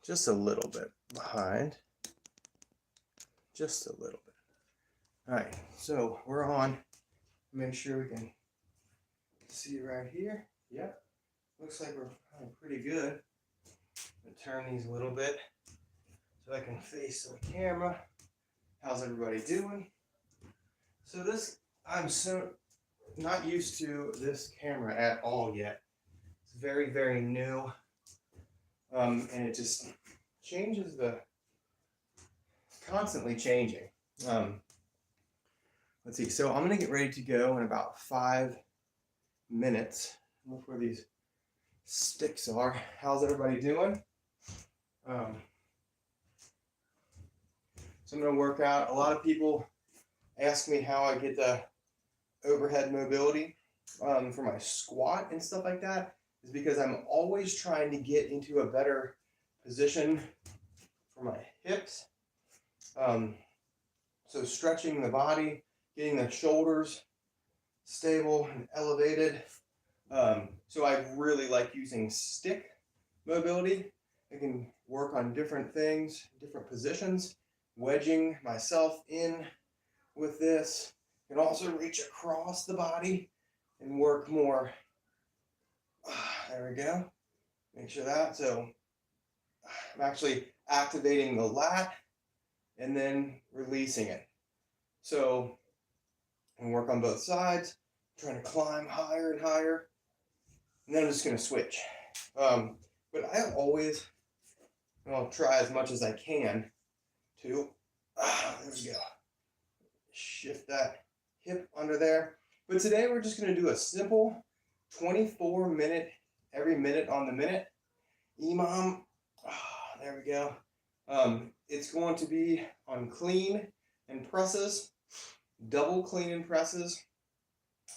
just a little bit behind. Just a little bit. All right, so we're on. Make sure we can see right here. Yep, looks like we're pretty good. I'm gonna turn these a little bit so I can face the camera. How's everybody doing? So this, I'm so not used to this camera at all yet. It's very, very new. And it just changes constantly changing. Let's see, so I'm gonna get ready to go in about 5 minutes. Look where these sticks are. How's everybody doing? So I'm gonna work out. A lot of people ask me how I get the overhead mobility for my squat and stuff like that. Is because I'm always trying to get into a better position for my hips. So stretching the body, getting the shoulders stable and elevated. So I really like using stick mobility. I can work on different things, different positions, wedging myself in with this. I can also reach across the body and work more. There we go. Make sure that. So I'm actually activating the lat and then releasing it. So I'm going to work on both sides, trying to climb higher and higher. And then I'm just going to switch. But I always, I'll try as much as I can to, there we go. Shift that hip under there. But today we're just going to do a simple 24-minute, every minute on the minute. Emom, there we go. It's going to be on clean and presses, double clean and presses.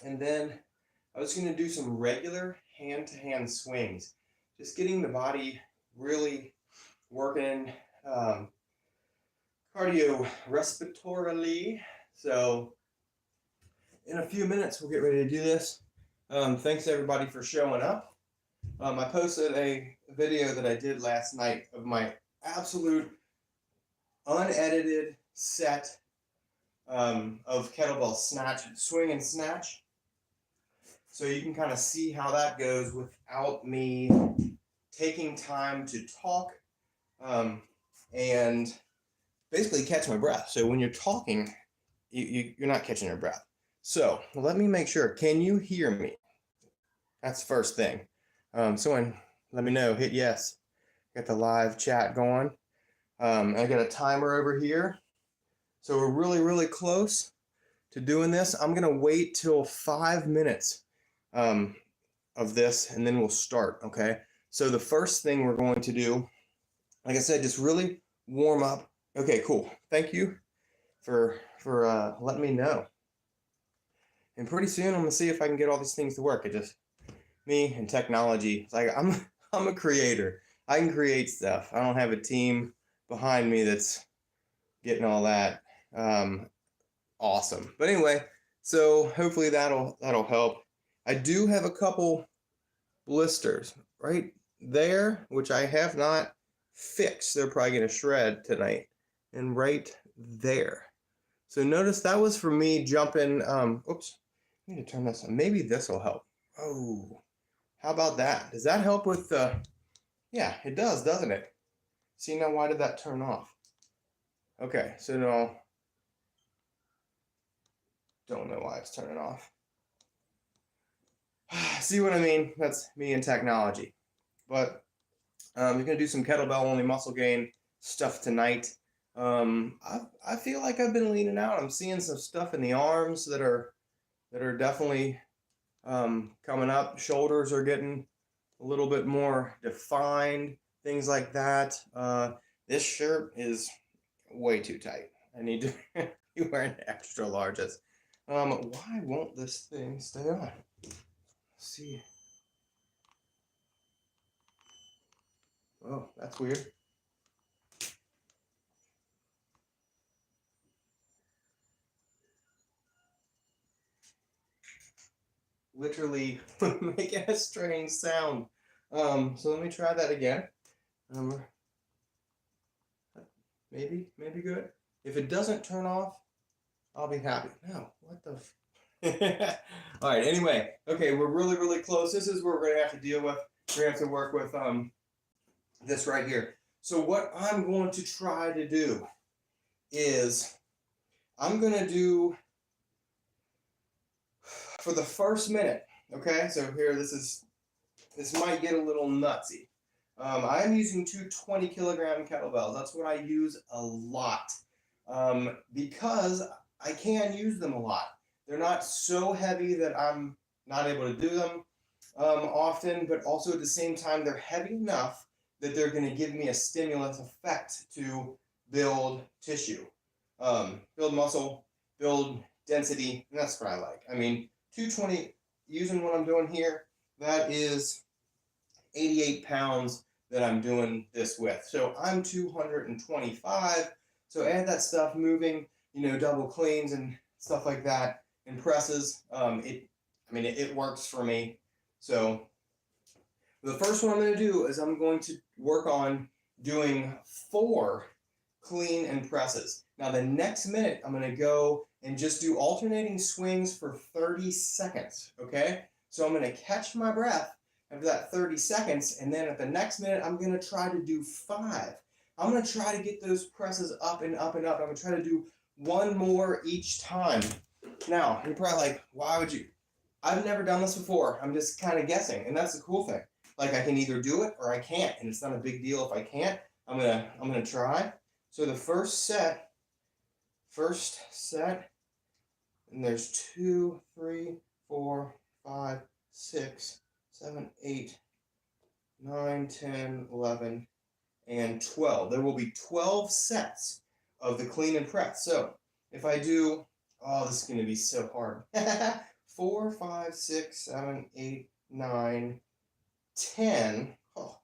And then I was going to do some regular hand-to-hand swings. Just getting the body really working cardiorespiratorily. So in a few minutes, we'll get ready to do this. Thanks everybody for showing up. I posted a video that I did last night of my absolute unedited set of kettlebell snatch, swing and snatch. So you can kind of see how that goes without me taking time to talk and basically catch my breath. So when you're talking, you're not catching your breath. So let me make sure. Can you hear me? That's the first thing. Someone let me know. Hit yes. Got the live chat going. I got a timer over here. So we're really, really close to doing this. I'm going to wait till 5 minutes of this, and then we'll start, okay? So the first thing we're going to do, like I said, just really warm up. Okay, cool. Thank you for letting me know. And pretty soon I'm gonna see if I can get all these things to work. It just me and technology. It's like I'm a creator. I can create stuff. I don't have a team behind me that's getting all that awesome. But anyway, so hopefully that'll help. I do have a couple blisters right there, which I have not fixed. They're probably gonna shred tonight. And right there. So notice that was for me jumping. Oops, I need to turn this on. Maybe this will help. Oh, how about that? Does that help with the? Yeah, it does, doesn't it? See now, why did that turn off? Okay, so no, don't know why it's turning off. See what I mean? That's me and technology. But you're gonna do some kettlebell only muscle gain stuff tonight. I feel like I've been leaning out. I'm seeing some stuff in the arms that are definitely coming up. Shoulders are getting a little bit more defined, things like that. This shirt is way too tight. I need to be wearing extra larges. Why won't this thing stay on? Let's see. Oh, that's weird. Literally making a strange sound. So let me try that again. maybe good. If it doesn't turn off, I'll be happy. No, what the all right, anyway, okay, we're really close. This is where we're gonna have to deal with. We're gonna have to work with this right here. So what I'm going to try to do is I'm gonna do for the first minute. Okay, so here this might get a little nutsy. I'm using two 20-kilogram kettlebells. That's what I use a lot because I can use them a lot. They're not so heavy that I'm not able to do them often, but also at the same time, they're heavy enough that they're going to give me a stimulus effect to build tissue, build muscle, build density, and that's what I like. I mean, 220, using what I'm doing here, that is 88 pounds that I'm doing this with. So I'm 225. So add that stuff moving, you know, double cleans and stuff like that, and presses. It works for me. So the first one I'm going to do is I'm going to work on doing 4 clean and presses. Now the next minute I'm going to go and just do alternating swings for 30 seconds. Okay, so I'm going to catch my breath after that 30 seconds, and then at the next minute, I'm going to try to do 5. I'm going to try to get those presses up and up and up. I'm going to try to do 1 more each time. Now, you're probably like, why would you? I've never done this before. I'm just kind of guessing, and that's the cool thing. Like, I can either do it or I can't, and it's not a big deal if I can't. I'm gonna try. So the first set, and there's 2, 3, 4, 5, 6, 7, 8, 9, 10, 11, and 12. There will be 12 sets of the clean and press. So if I do, oh, this is going to be so hard. 4, 5, 6, 7, 8, 9, 10. Oh.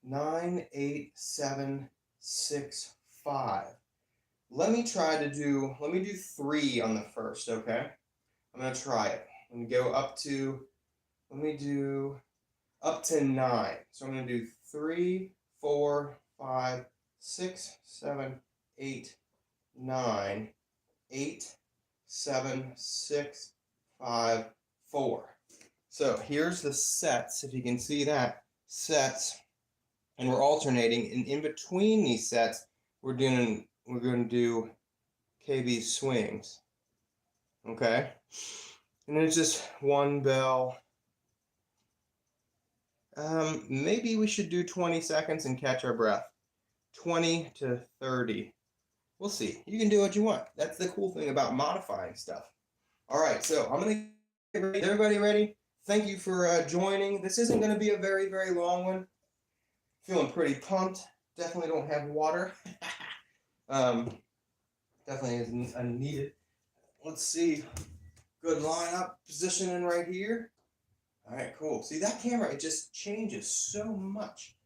9, 8, 7, 6, 5. Let me do 3 on the first, okay? I'm going to try it. I'm going to go up to, let me do up to 9. So I'm going to do 3, 4, 5, 6, 7, 8, 9, 8, 7, 6, 5, 4. So here's the sets, if you can see that, sets, and we're alternating, and in between these sets, we're going to do KB swings, okay? And it's just 1 bell. Maybe we should do 20 seconds and catch our breath. 20 to 30. We'll see. You can do what you want. That's the cool thing about modifying stuff. All right, so I'm going to get ready. Is everybody ready? Thank you for joining. This isn't going to be a very, very long one. Feeling pretty pumped. Definitely don't have water. Definitely is unneeded. Let's see. Good lineup positioning right here. All right, cool. See, that camera, it just changes so much.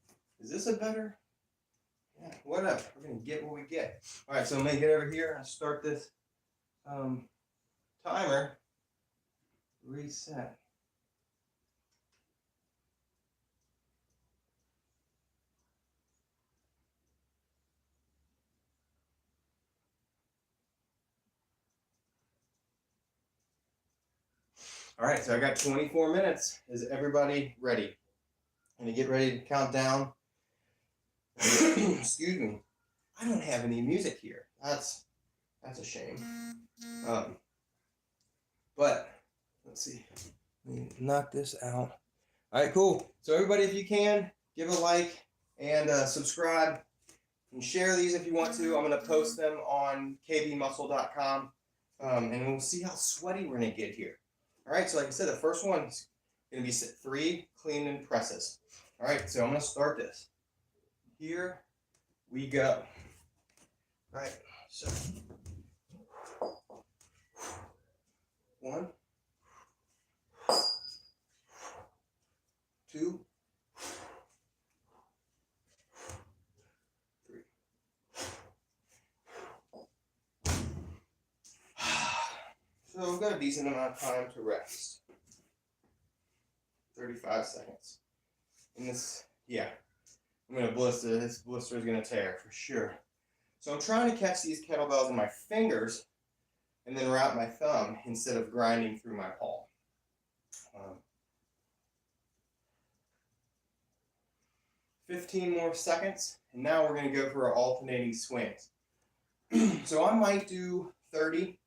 Is this a better? Yeah, whatever. We're going to get what we get. All right, so I'm going to get over here and start this timer. Reset. All right, so I got 24 minutes. Is everybody ready? I'm going to get ready to count down. Excuse me. I don't have any music here. That's a shame. But let's see. Let me knock this out. All right, cool. So everybody, if you can, give a like and subscribe and share these if you want to. I'm going to post them on kbmuscle.com, and we'll see how sweaty we're going to get here. All right, so like I said, the first one is going to be 3 clean and presses. All right, so I'm going to start this. Here we go. All right, so 1, 2, 3. So we've got a decent amount of time to rest. 35 seconds. And this, yeah. I'm gonna blister. This blister is gonna tear for sure. So I'm trying to catch these kettlebells in my fingers and then wrap my thumb instead of grinding through my palm. 15 more seconds, and now we're gonna go for our alternating swings. So I might do 30.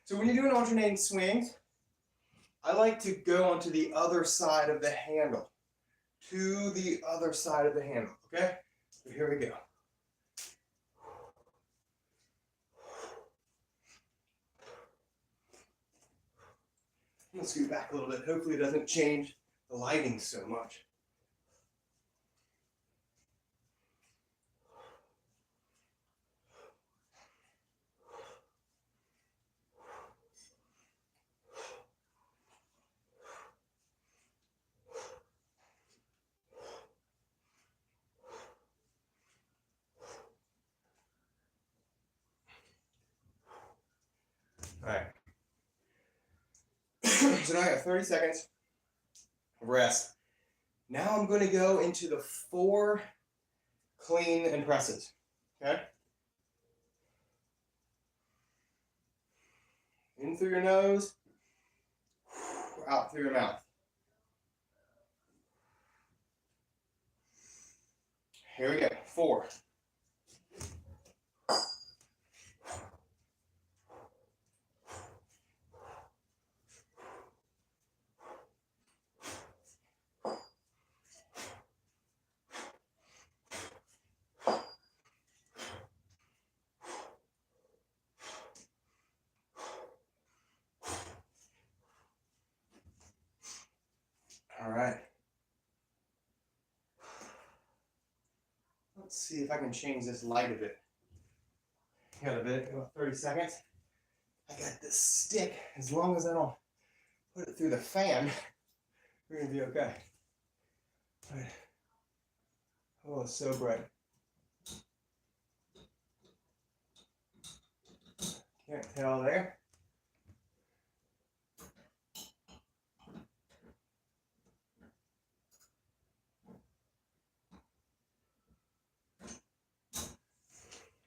So when you're doing alternating swings, I like to go onto the other side of the handle. To the other side of the handle, okay? So here we go. I'm gonna scoot back a little bit. Hopefully it doesn't change the lighting so much. All right. So now I got 30 seconds of rest. Now I'm going to go into the 4 clean and presses. Okay? In through your nose, out through your mouth. Here we go. 4. All right. Let's see if I can change this light a bit. Got a bit, about 30 seconds. I got this stick. As long as I don't put it through the fan, we're gonna be okay. All right. Oh, it's so bright. Can't tell there.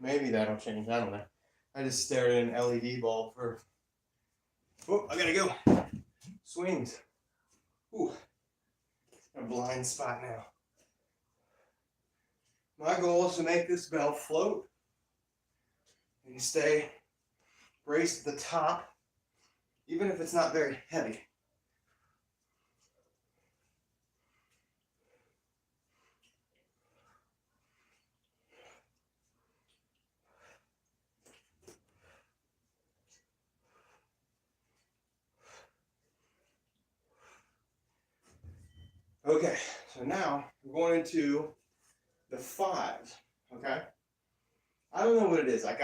Maybe that'll change. I don't know. I just stared at an LED bulb for. Oh, I gotta go. Swings. Ooh, a blind spot now. My goal is to make this bell float and stay braced at the top, even if it's not very heavy. Okay, so now we're going into the 5s, okay? I don't know what it is. Like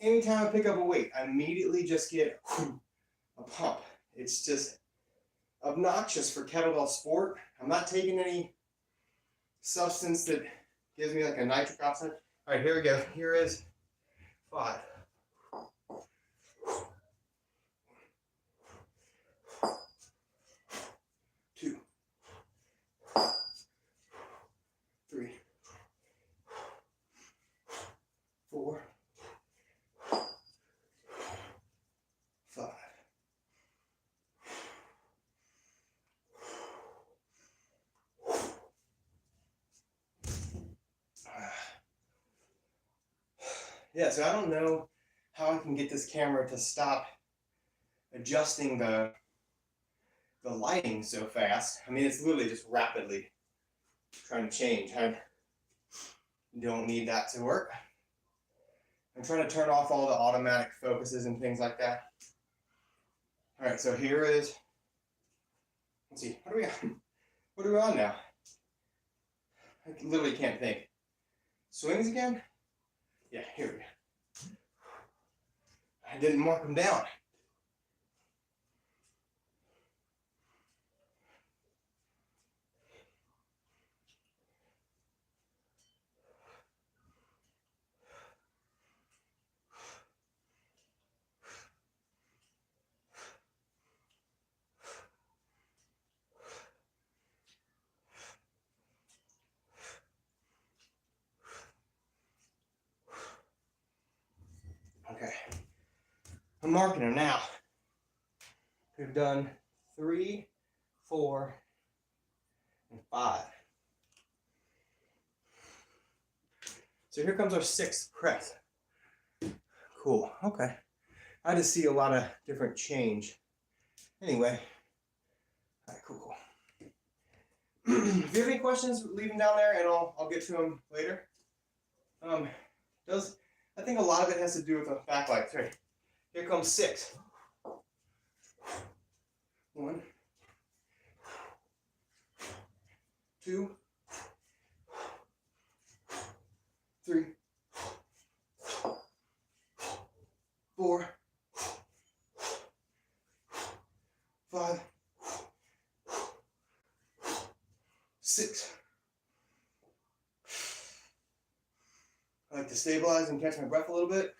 anytime I pick up a weight, I immediately just get a pump. It's just obnoxious for kettlebell sport. I'm not taking any substance that gives me like a nitric oxide. All right, here we go. Here is 5. 2, 3, 4, 5. Yeah, so I don't know how I can get this camera to stop adjusting the lighting so fast. I mean, it's literally just rapidly trying to change. I don't need that to work. I'm trying to turn off all the automatic focuses and things like that. All right, so here is, let's see, what are we on now? I literally can't think. Swings again? Yeah, here we go. I didn't mark them down. I'm marking them now. We've done 3, 4, and 5. So here comes our 6th press. Cool, okay. I just see a lot of different change. Anyway, all right, cool. If you have any questions, leave them down there and I'll get to them later. I think a lot of it has to do with the back leg. Sorry. Here comes 6. 1, 2, 3, 4, 5, 6. I like to stabilize and catch my breath a little bit.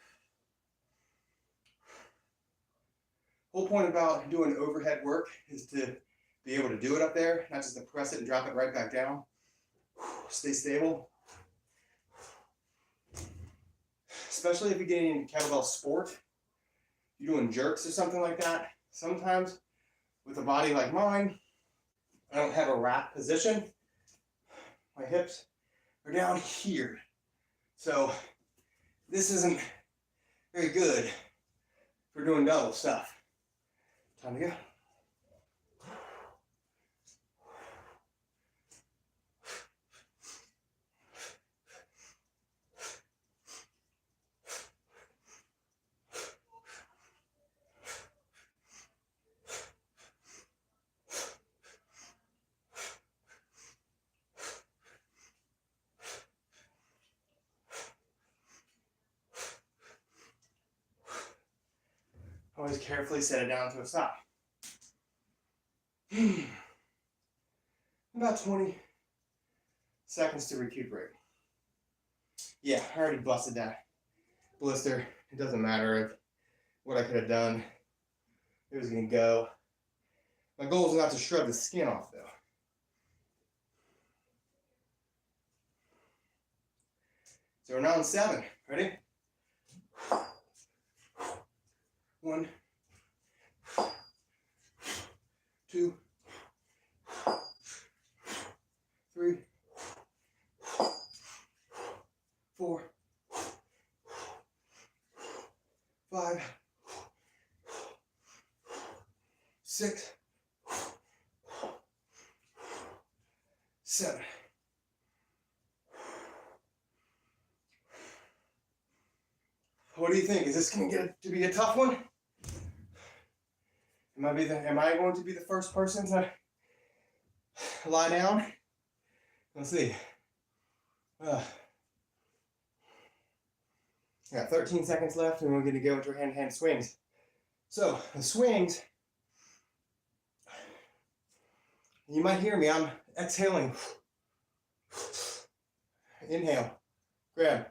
Whole point about doing overhead work is to be able to do it up there, not just to press it and drop it right back down. Stay stable. Especially if you're getting into kettlebell sport, you're doing jerks or something like that. Sometimes with a body like mine, I don't have a wrap position. My hips are down here. So this isn't very good for doing double stuff. Time to go. Always carefully set it down to a stop. About 20 seconds to recuperate. Yeah, I already busted that blister. It doesn't matter if what I could have done. It was going to go. My goal is not to shred the skin off though. So we're now on 7. Ready? 1, 2, 3, 4, 5, 6, 7. What do you think? Is this going to get to be a tough one? Am I going to be the first person to lie down? Let's see. I got 13 seconds left and we're going to go into hand-to-hand swings. So the swings, you might hear me, I'm exhaling. Inhale, grab.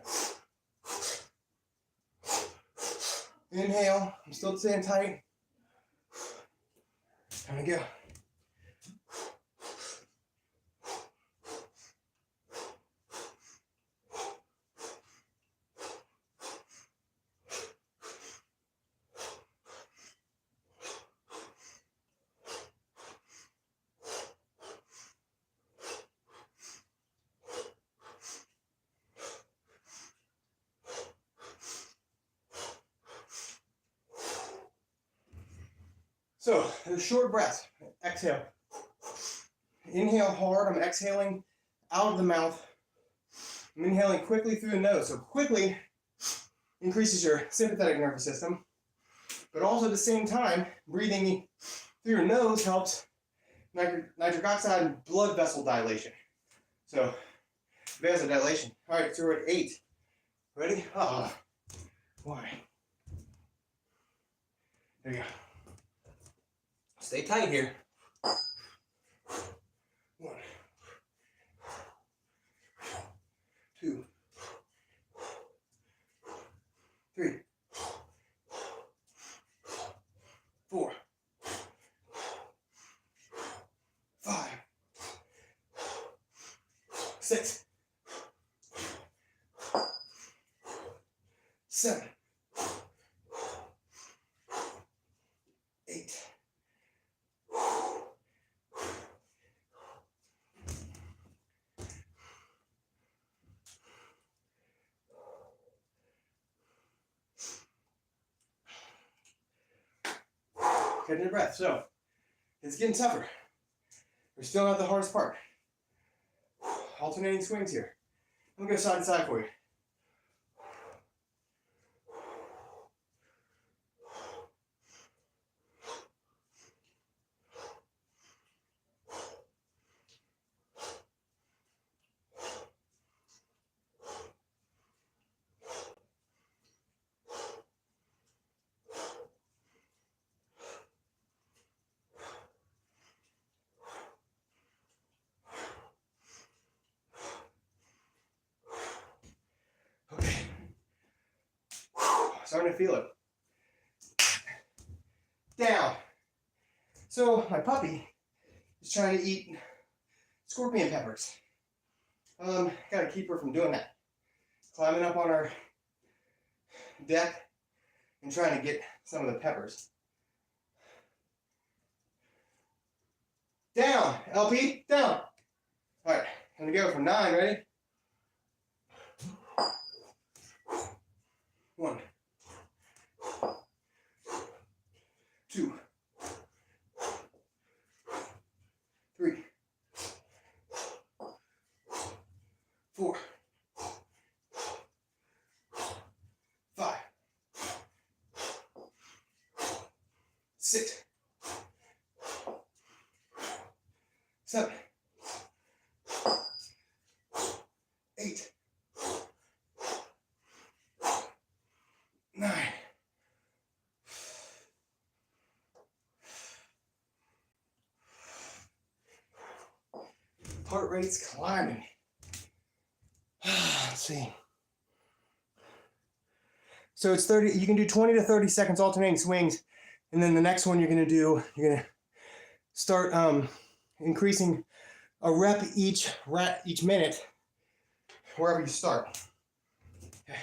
Inhale, I'm still staying tight. Time to go. So, a short breath. Exhale. Inhale hard. I'm exhaling out of the mouth. I'm inhaling quickly through the nose. So quickly increases your sympathetic nervous system. But also at the same time, breathing through your nose helps nitric oxide and blood vessel dilation. So, vasodilation. All right, so we're at 8. Ready? Why? There you go. Stay tight here. 1, 2, 3, 4, 5, 6, 7, Catching your breath. So it's getting tougher. We're still not the hardest part. Alternating swings here. I'm gonna go side to side for you. Starting to feel it. Down. So my puppy is trying to eat scorpion peppers. Gotta keep her from doing that. Climbing up on our deck and trying to get some of the peppers. Down, LP, down. All right, I'm gonna go for 9, ready? 1, 2, 3, 4, 5, 6, 7, 8, 9. Heart rate's climbing. Let's see. So it's 30, you can do 20 to 30 seconds alternating swings. And then the next one you're gonna start increasing a rep each minute, wherever you start. Okay.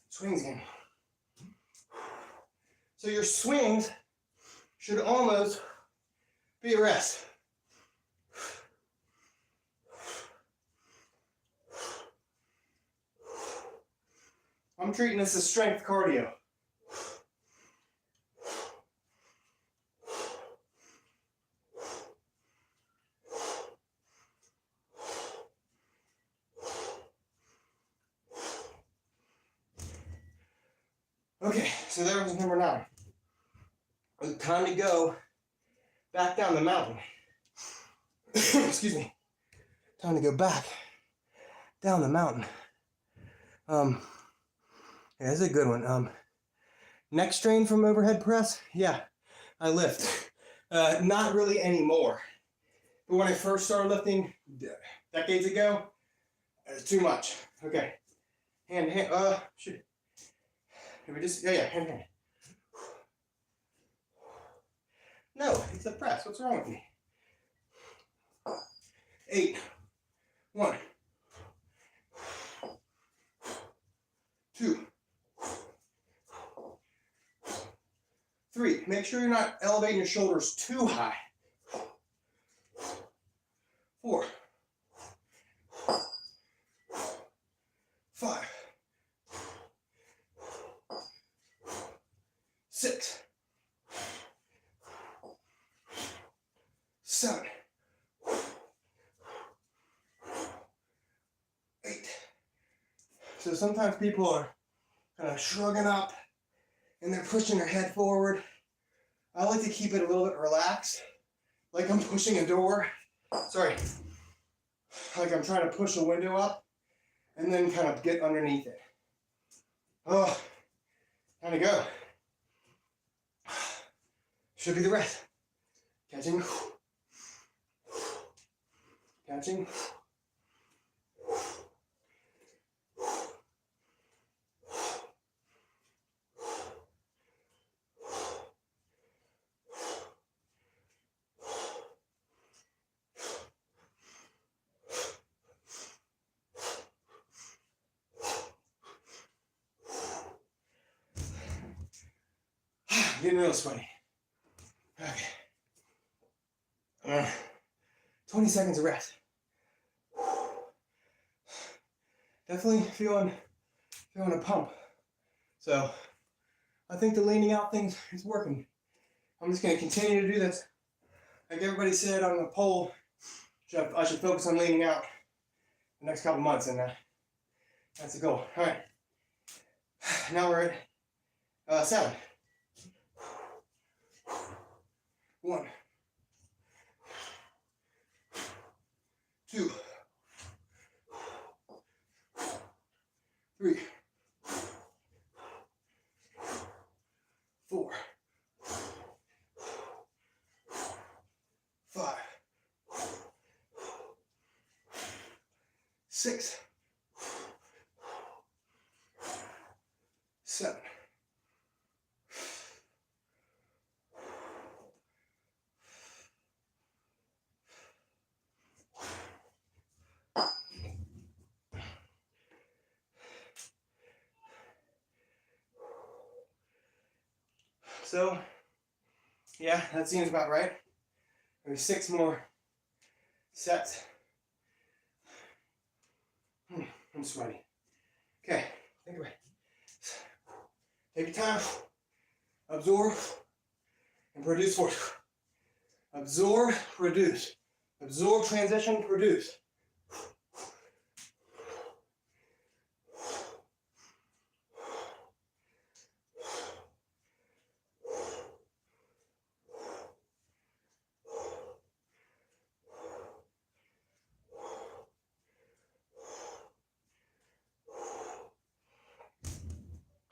Swings again. So your swings should almost be a rest. I'm treating this as strength cardio. Okay, so there was number 9. Time to go back down the mountain. Excuse me. Time to go back down the mountain. Yeah, that's a good one. Neck strain from overhead press? Yeah, I lift. Not really anymore. But when I first started lifting decades ago, it was too much. Okay. Hand, shoot. Can we just, hand. No, it's the press. What's wrong with me? 8, 1, 2, 3. Make sure you're not elevating your shoulders too high. 4, 5, 6, 7, 8. So sometimes people are kind of shrugging up and they're pushing their head forward. I like to keep it a little bit relaxed, like I'm pushing a door. Sorry, like I'm trying to push a window up and then kind of get underneath it. Oh, time to go. Should be the breath. Catching. Catching. Getting real sweaty. Okay. 20 seconds of rest. Definitely feeling a pump. So I think the leaning out thing is working. I'm just going to continue to do this. Like everybody said on the poll, I should focus on leaning out the next couple months, and that's the goal. All right. Now we're at 7. 1, 2, 3, 4, 5, 6, 7. So, yeah, that seems about right. There's 6 more sets. I'm sweaty. Okay, think about it. Take your time, absorb, and produce force. Absorb, produce. Absorb, transition, produce.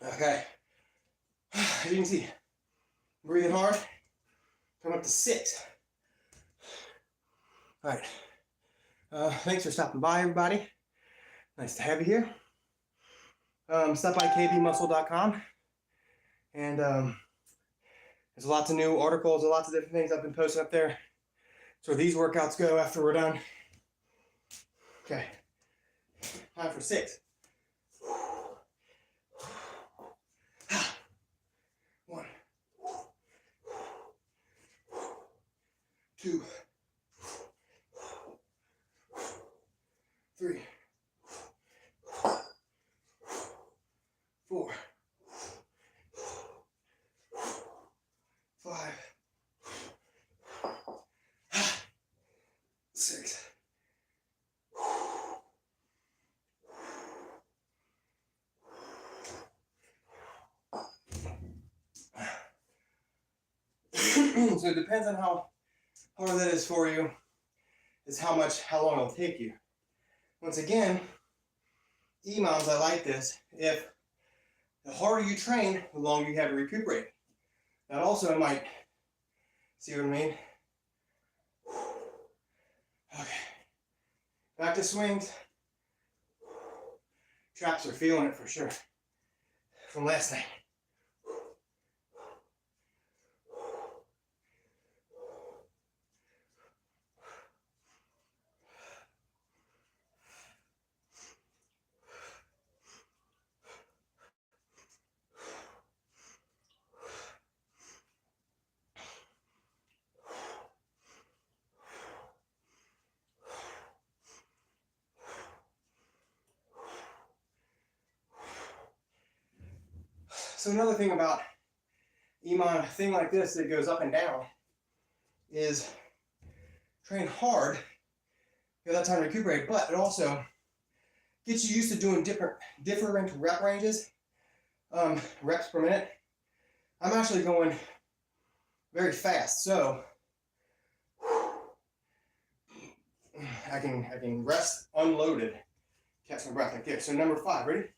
Okay, as you can see, breathing hard, come up to 6. All right, thanks for stopping by, everybody. Nice to have you here. Stop by kbmuscle.com, and there's lots of new articles, lots of different things I've been posting up there. So these workouts go after we're done. Okay, time for 6. 1, 2, 3, 4, 5, 6. So it depends on how hard that is for you, is how long it'll take you. Once again, Emoms, I like this. If the harder you train, the longer you have to recuperate. That also might, see what I mean? Okay, back to swings. Traps are feeling it for sure from last night. So another thing about Emom, a thing like this that goes up and down, is train hard, you have that time to recuperate, but it also gets you used to doing different rep ranges, reps per minute. I'm actually going very fast, so I can rest unloaded, catch my breath like this. So number 5, ready?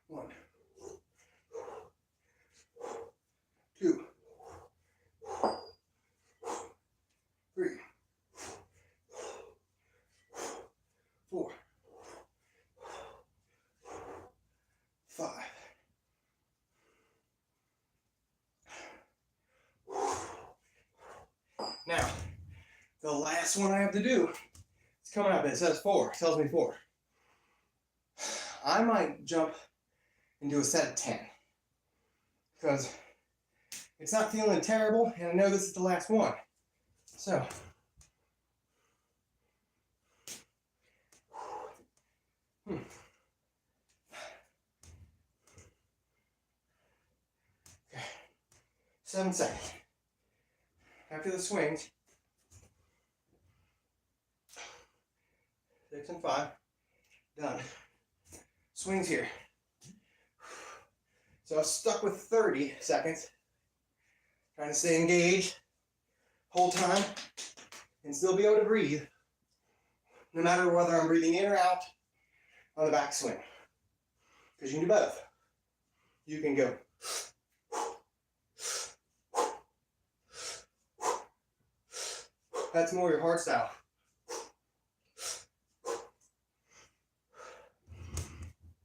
1, 2, 3, 4, 5. Now, the last one I have to do, it's coming up, it says 4, it tells me 4. I might jump and do a set of 10, because it's not feeling terrible, and I know this is the last one. So, 7 seconds. After the swings, 6 and 5, done. Swings here. So I was stuck with 30 seconds, trying to stay engaged whole time and still be able to breathe, no matter whether I'm breathing in or out on the back swing. Because you can do both. You can go that's more your hard style.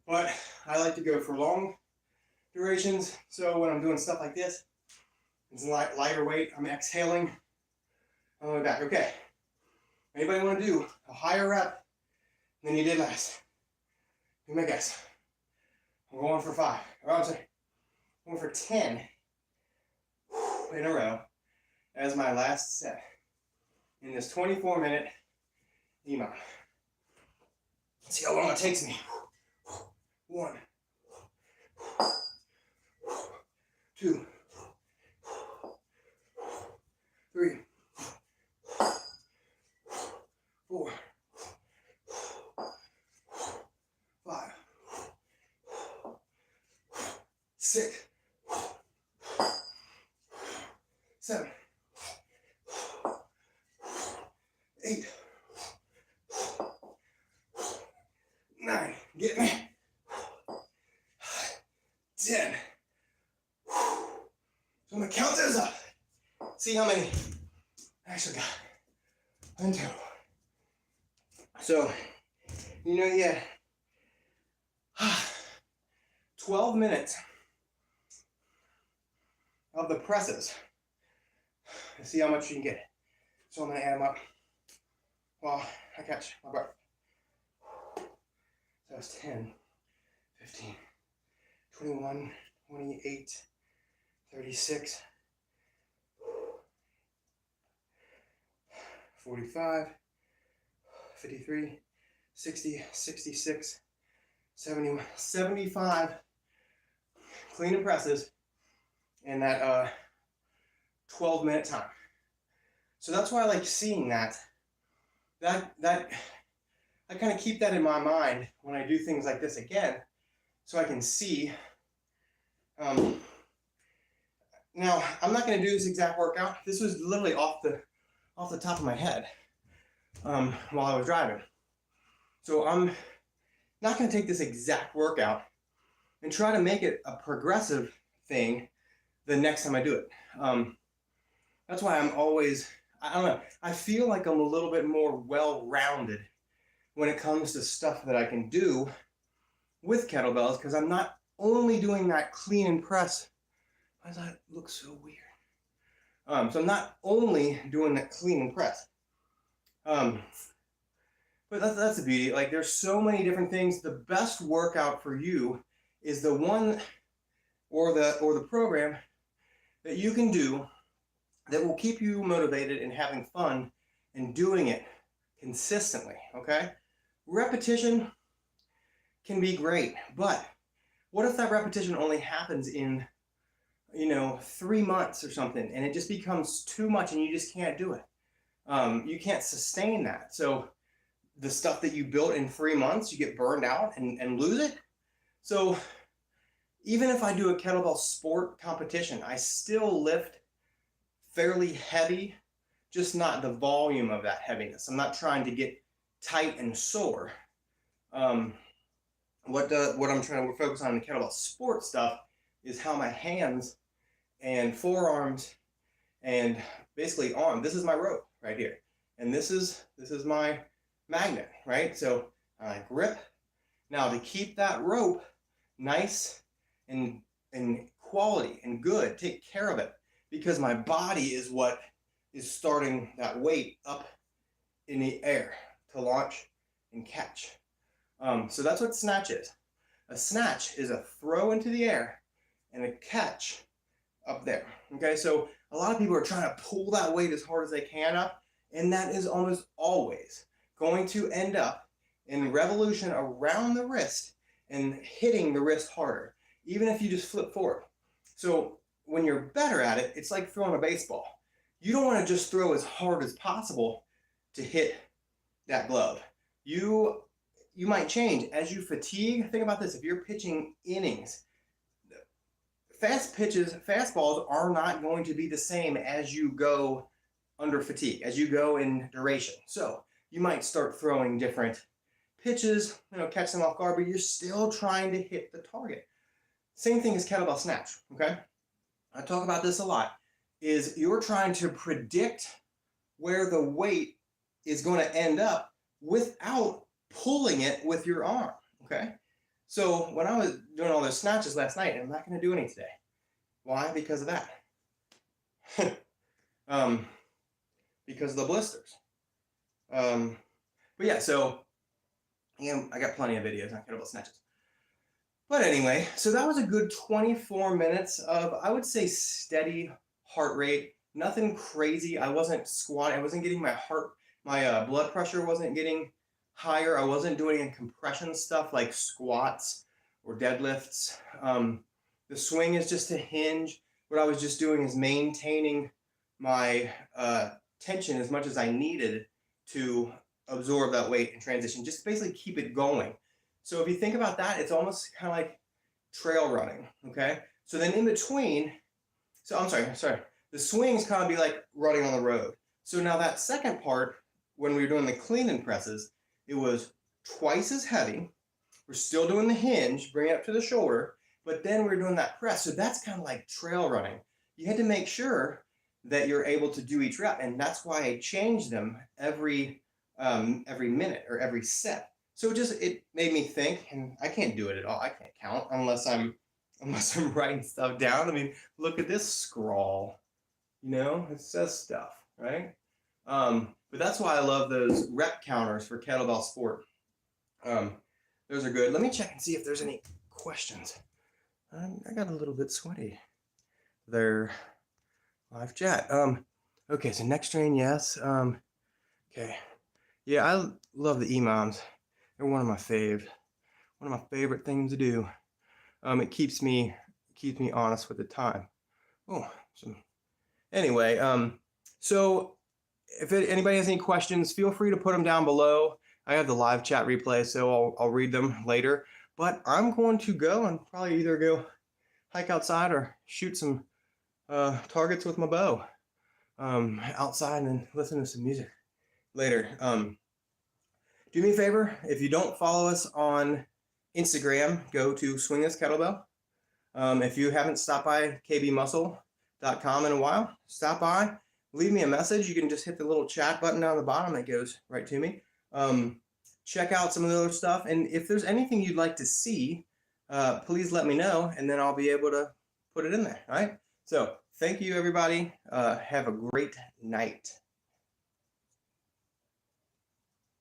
But I like to go for long durations, so when I'm doing stuff like this, it's lighter weight, I'm exhaling on the way back. Okay, anybody want to do a higher rep than you did last? Give me a guess. I'm going for 5, or I'm sorry, I'm going for 10 in a row as my last set in this 24-minute Emom. Let's see how long it takes me. 1, 2, 3, 4, 5, 6, 7, 8, 9, get me. 10. So I'm gonna count those up. See how many I actually got. 1, 2. So, yeah, 12 minutes of the presses. Let's see how much you can get. So I'm gonna add them up while I catch my breath. So that's 10, 15, 21, 28, 36, 45, 53, 60, 66, 71, 75 clean and presses in that 12-minute time. So that's why I like seeing that. I kind of keep that in my mind when I do things like this again, so I can see. Now, I'm not going to do this exact workout. This was literally off the top of my head while I was driving. So I'm not going to take this exact workout and try to make it a progressive thing the next time I do it. That's why I'm always, I don't know, I feel like I'm a little bit more well-rounded when it comes to stuff that I can do with kettlebells, because I'm not only doing that clean and press. Why does that look so weird? So I'm not only doing that clean and press. But that's the beauty. Like, there's so many different things. The best workout for you is the one or the program that you can do that will keep you motivated and having fun and doing it consistently, okay? Repetition can be great, but what if that repetition only happens in, 3 months or something, and it just becomes too much and you just can't do it? You can't sustain that. So the stuff that you built in 3 months, you get burned out and lose it. So even if I do a kettlebell sport competition, I still lift fairly heavy, just not the volume of that heaviness. I'm not trying to get tight and sore. What I'm trying to focus on in the kettlebell sport stuff is how my hands and forearms and basically arm. This is my rope right here, and this is my magnet, right? So I grip. Now, to keep that rope nice and quality and good, take care of it, because my body is what is starting that weight up in the air to launch and catch. So that's what snatch is. A snatch is a throw into the air and a catch up there. Okay, so a lot of people are trying to pull that weight as hard as they can up, and that is almost always going to end up in revolution around the wrist and hitting the wrist harder, even if you just flip forward. So when you're better at it, it's like throwing a baseball. You don't want to just throw as hard as possible to hit that glove. You might change as you fatigue. Think about this: if you're pitching innings, fastballs are not going to be the same as you go under fatigue, as you go in duration. So you might start throwing different pitches, catch them off guard, but you're still trying to hit the target. Same thing as kettlebell snatch, okay? I talk about this a lot, is you're trying to predict where the weight is going to end up without pulling it with your arm, okay? So when I was doing all those snatches last night, I'm not going to do any today. Why? Because of that. Because of the blisters. But yeah, so I got plenty of videos on kettlebell snatches. But anyway, so that was a good 24 minutes of, I would say, steady heart rate. Nothing crazy. I wasn't squatting. I wasn't getting my blood pressure wasn't getting higher. I wasn't doing any compression stuff like squats or deadlifts. The swing is just a hinge. What I was just doing is maintaining my tension as much as I needed to absorb that weight and transition. Just basically keep it going. So if you think about that, it's almost kind of like trail running, okay? So then in between, the swings kind of be like running on the road. So now that second part, when we were doing the clean and presses, it was twice as heavy. We're still doing the hinge, bring it up to the shoulder, but then we're doing that press. So that's kind of like trail running. You had to make sure that you're able to do each rep, and that's why I changed them every minute or every set. So it made me think, and I can't do it at all. I can't count unless I'm writing stuff down. I mean, look at this scrawl. It says stuff, right? But that's why I love those rep counters for kettlebell sport. Those are good. Let me check and see if there's any questions. I got a little bit sweaty there. Live chat. Okay, so neck strain, yes. Okay. Yeah, I love the Emoms. They're one of my favorite things to do. It keeps me honest with the time. Anyway, so if anybody has any questions, feel free to put them down below. I have the live chat replay, so I'll read them later. But I'm going to go and probably either go hike outside or shoot some targets with my bow outside and listen to some music later. Do me a favor, if you don't follow us on Instagram, go to Swing This Kettlebell. If you haven't stopped by kbmuscle.com in a while, stop by, leave me a message. You can just hit the little chat button down the bottom that goes right to me. Check out some of the other stuff, and if there's anything you'd like to see, please let me know, and then I'll be able to put it in there, all right? So thank you, everybody. Have a great night.